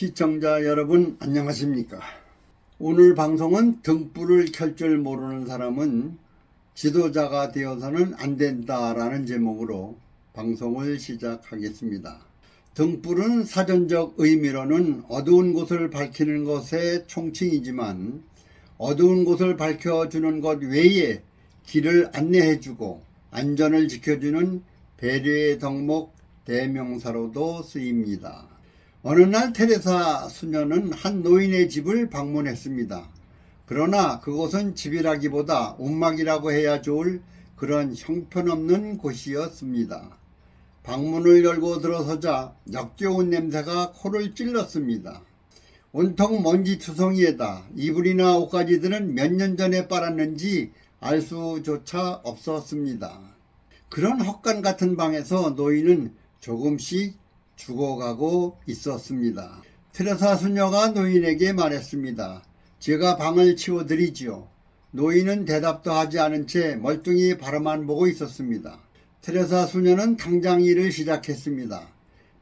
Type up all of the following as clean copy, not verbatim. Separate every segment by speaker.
Speaker 1: 시청자 여러분 안녕하십니까? 오늘 방송은 등불을 켤 줄 모르는 사람은 지도자가 되어서는 안 된다라는 제목으로 방송을 시작하겠습니다. 등불은 사전적 의미로는 어두운 곳을 밝히는 것의 총칭이지만 어두운 곳을 밝혀주는 것 외에 길을 안내해주고 안전을 지켜주는 배려의 덕목 대명사로도 쓰입니다. 어느 날 테레사 수녀는 한 노인의 집을 방문했습니다. 그러나 그곳은 집이라기보다 움막이라고 해야 좋을 그런 형편없는 곳이었습니다. 방문을 열고 들어서자 역겨운 냄새가 코를 찔렀습니다. 온통 먼지투성이에다 이불이나 옷가지들은 몇 년 전에 빨았는지 알 수조차 없었습니다. 그런 헛간 같은 방에서 노인은 조금씩 죽어가고 있었습니다. 테레사 수녀가 노인에게 말했습니다. 제가 방을 치워드리지요. 노인은 대답도 하지 않은 채 멀뚱히 바라만 보고 있었습니다. 테레사 수녀는 당장 일을 시작했습니다.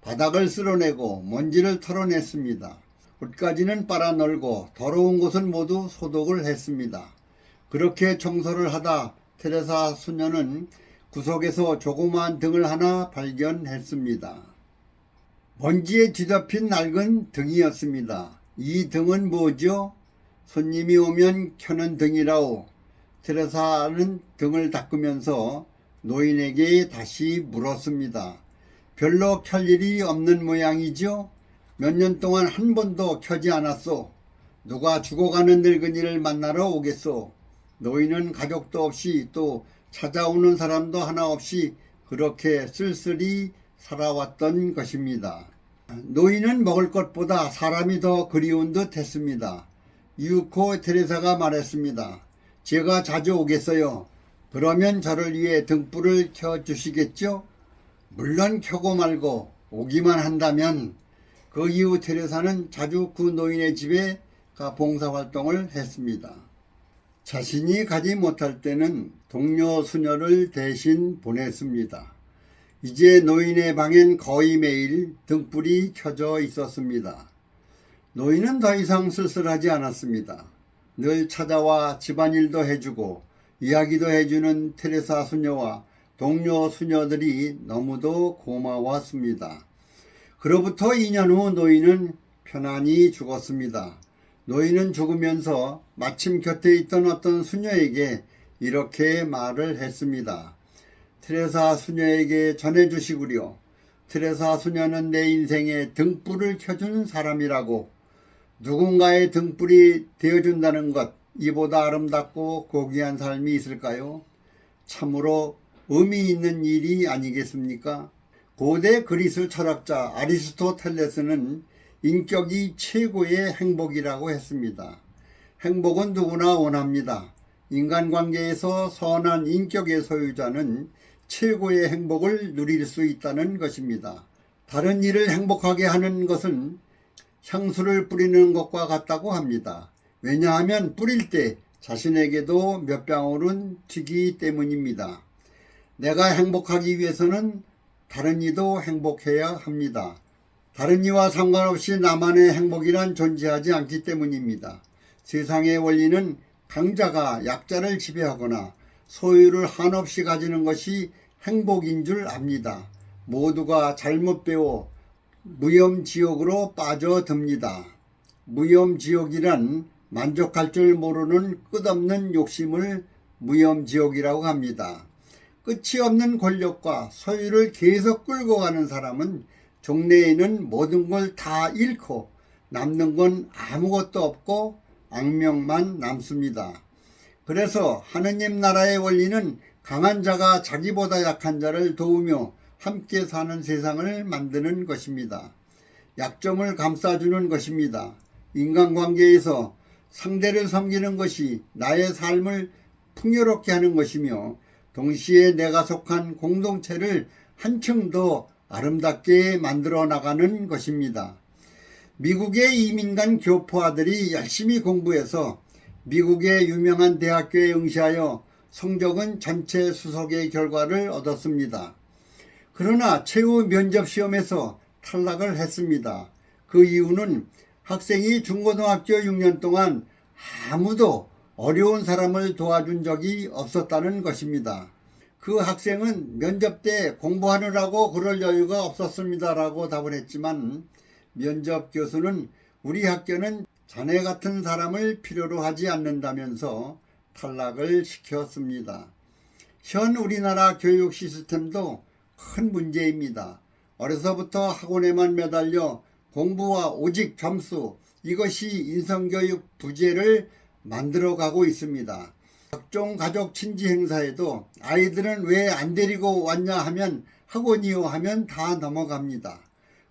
Speaker 1: 바닥을 쓸어내고 먼지를 털어냈습니다. 옷가지는 빨아 널고 더러운 곳은 모두 소독을 했습니다. 그렇게 청소를 하다 테레사 수녀는 구석에서 조그마한 등을 하나 발견했습니다. 먼지에 뒤덮인 낡은 등이었습니다. 이 등은 뭐죠? 손님이 오면 켜는 등이라오. 테레사는 등을 닦으면서 노인에게 다시 물었습니다. 별로 켤 일이 없는 모양이죠? 몇 년 동안 한 번도 켜지 않았소. 누가 죽어가는 늙은이를 만나러 오겠소. 노인은 가족도 없이 또 찾아오는 사람도 하나 없이 그렇게 쓸쓸히 살아왔던 것입니다. 노인은 먹을 것보다 사람이 더 그리운 듯 했습니다. 이윽고 테레사가 말했습니다. 제가 자주 오겠어요. 그러면 저를 위해 등불을 켜주시겠죠? 물론 켜고 말고 오기만 한다면. 그 이후 테레사는 자주 그 노인의 집에 가 봉사활동을 했습니다. 자신이 가지 못할 때는 동료 수녀를 대신 보냈습니다. 이제 노인의 방엔 거의 매일 등불이 켜져 있었습니다. 노인은 더 이상 쓸쓸하지 않았습니다. 늘 찾아와 집안일도 해주고 이야기도 해주는 테레사 수녀와 동료 수녀들이 너무도 고마웠습니다. 그로부터 2년 후 노인은 편안히 죽었습니다. 노인은 죽으면서 마침 곁에 있던 어떤 수녀에게 이렇게 말을 했습니다. 테레사 수녀에게 전해주시구려. 테레사 수녀는 내 인생에 등불을 켜준 사람이라고. 누군가의 등불이 되어준다는 것, 이보다 아름답고 고귀한 삶이 있을까요? 참으로 의미 있는 일이 아니겠습니까? 고대 그리스 철학자 아리스토텔레스는 인격이 최고의 행복이라고 했습니다. 행복은 누구나 원합니다. 인간관계에서 선한 인격의 소유자는 최고의 행복을 누릴 수 있다는 것입니다. 다른 이를 행복하게 하는 것은 향수를 뿌리는 것과 같다고 합니다. 왜냐하면 뿌릴 때 자신에게도 몇 방울은 튀기 때문입니다. 내가 행복하기 위해서는 다른 이도 행복해야 합니다. 다른 이와 상관없이 나만의 행복이란 존재하지 않기 때문입니다. 세상의 원리는 강자가 약자를 지배하거나 소유를 한없이 가지는 것이 행복인 줄 압니다. 모두가 잘못 배워 무염지옥으로 빠져듭니다. 무염지옥이란 만족할 줄 모르는 끝없는 욕심을 무염지옥이라고 합니다. 끝이 없는 권력과 소유를 계속 끌고 가는 사람은 종래에는 모든 걸 다 잃고 남는 건 아무것도 없고 악명만 남습니다. 그래서 하느님 나라의 원리는 강한 자가 자기보다 약한 자를 도우며 함께 사는 세상을 만드는 것입니다. 약점을 감싸주는 것입니다. 인간관계에서 상대를 섬기는 것이 나의 삶을 풍요롭게 하는 것이며 동시에 내가 속한 공동체를 한층 더 아름답게 만들어 나가는 것입니다. 미국의 이민간 교포아들이 열심히 공부해서 미국의 유명한 대학교에 응시하여 성적은 전체 수석의 결과를 얻었습니다. 그러나 최후 면접시험에서 탈락을 했습니다. 그 이유는 학생이 중고등학교 6년 동안 아무도 어려운 사람을 도와준 적이 없었다는 것입니다. 그 학생은 면접 때 공부하느라고 그럴 여유가 없었습니다라고 답을 했지만 면접 교수는 우리 학교는 자네 같은 사람을 필요로 하지 않는다면서 탈락을 시켰습니다. 현 우리나라 교육 시스템도 큰 문제입니다. 어려서부터 학원에만 매달려 공부와 오직 점수, 이것이 인성교육 부재를 만들어가고 있습니다. 각종 가족 친지 행사에도 아이들은 왜 안 데리고 왔냐 하면 학원이요 하면 다 넘어갑니다.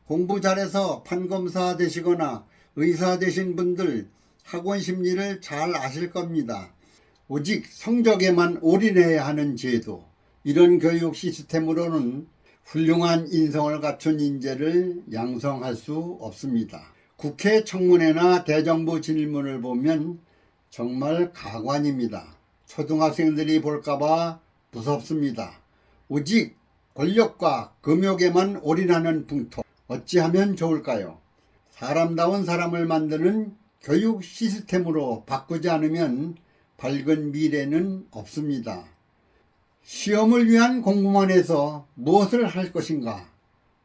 Speaker 1: 공부 잘해서 판검사 되시거나 의사 되신 분들 학원 심리를 잘 아실 겁니다. 오직 성적에만 올인해야 하는 제도, 이런 교육 시스템으로는 훌륭한 인성을 갖춘 인재를 양성할 수 없습니다. 국회 청문회나 대정부 질문을 보면 정말 가관입니다. 초등학생들이 볼까봐 무섭습니다. 오직 권력과 금욕에만 올인하는 풍토, 어찌하면 좋을까요? 사람다운 사람을 만드는 교육 시스템으로 바꾸지 않으면 밝은 미래는 없습니다. 시험을 위한 공부만 해서 무엇을 할 것인가?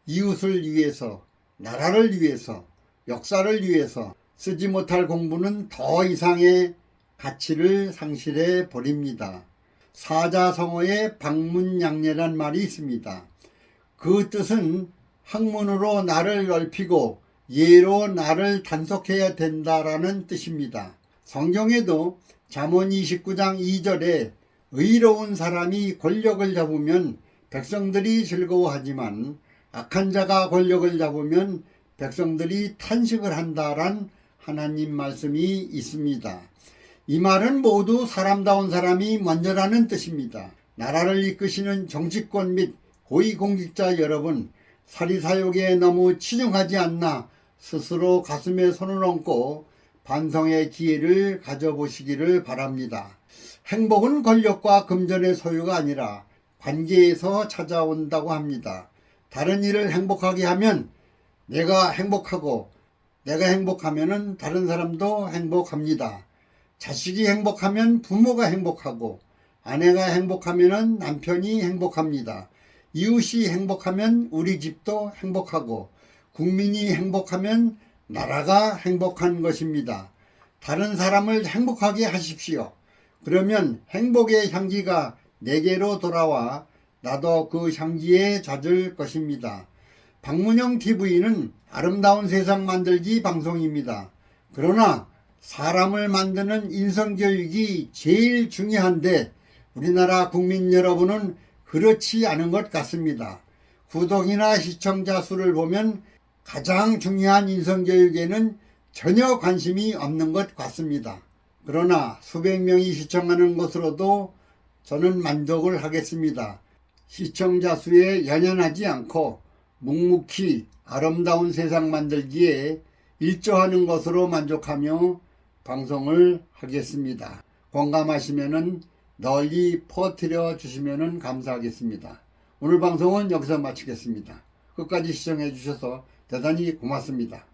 Speaker 1: 이웃을 위해서, 나라를 위해서, 역사를 위해서 쓰지 못할 공부는 더 이상의 가치를 상실해 버립니다. 사자성어에 방문양례란 말이 있습니다. 그 뜻은 학문으로 나를 넓히고 예로 나를 단속해야 된다라는 뜻입니다. 성경에도 잠언 29장 2절에 의로운 사람이 권력을 잡으면 백성들이 즐거워하지만 악한 자가 권력을 잡으면 백성들이 탄식을 한다란 하나님 말씀이 있습니다. 이 말은 모두 사람다운 사람이 먼저라는 뜻입니다. 나라를 이끄시는 정치권 및 고위공직자 여러분, 사리사욕에 너무 치중하지 않나 스스로 가슴에 손을 얹고 반성의 기회를 가져보시기를 바랍니다. 행복은 권력과 금전의 소유가 아니라 관계에서 찾아온다고 합니다. 다른 일을 행복하게 하면 내가 행복하고, 내가 행복하면 다른 사람도 행복합니다. 자식이 행복하면 부모가 행복하고, 아내가 행복하면 남편이 행복합니다. 이웃이 행복하면 우리 집도 행복하고, 국민이 행복하면 나라가 행복한 것입니다. 다른 사람을 행복하게 하십시오. 그러면 행복의 향기가 내게로 돌아와 나도 그 향기에 젖을 것입니다. 박문영 TV는 아름다운 세상 만들기 방송입니다. 그러나 사람을 만드는 인성교육이 제일 중요한데 우리나라 국민 여러분은 그렇지 않은 것 같습니다. 구독이나 시청자 수를 보면 가장 중요한 인성교육에는 전혀 관심이 없는 것 같습니다. 그러나 수백 명이 시청하는 것으로도 저는 만족을 하겠습니다. 시청자 수에 연연하지 않고 묵묵히 아름다운 세상 만들기에 일조하는 것으로 만족하며 방송을 하겠습니다. 공감하시면 널리 퍼뜨려 주시면 감사하겠습니다. 오늘 방송은 여기서 마치겠습니다. 끝까지 시청해 주셔서 대단히 고맙습니다.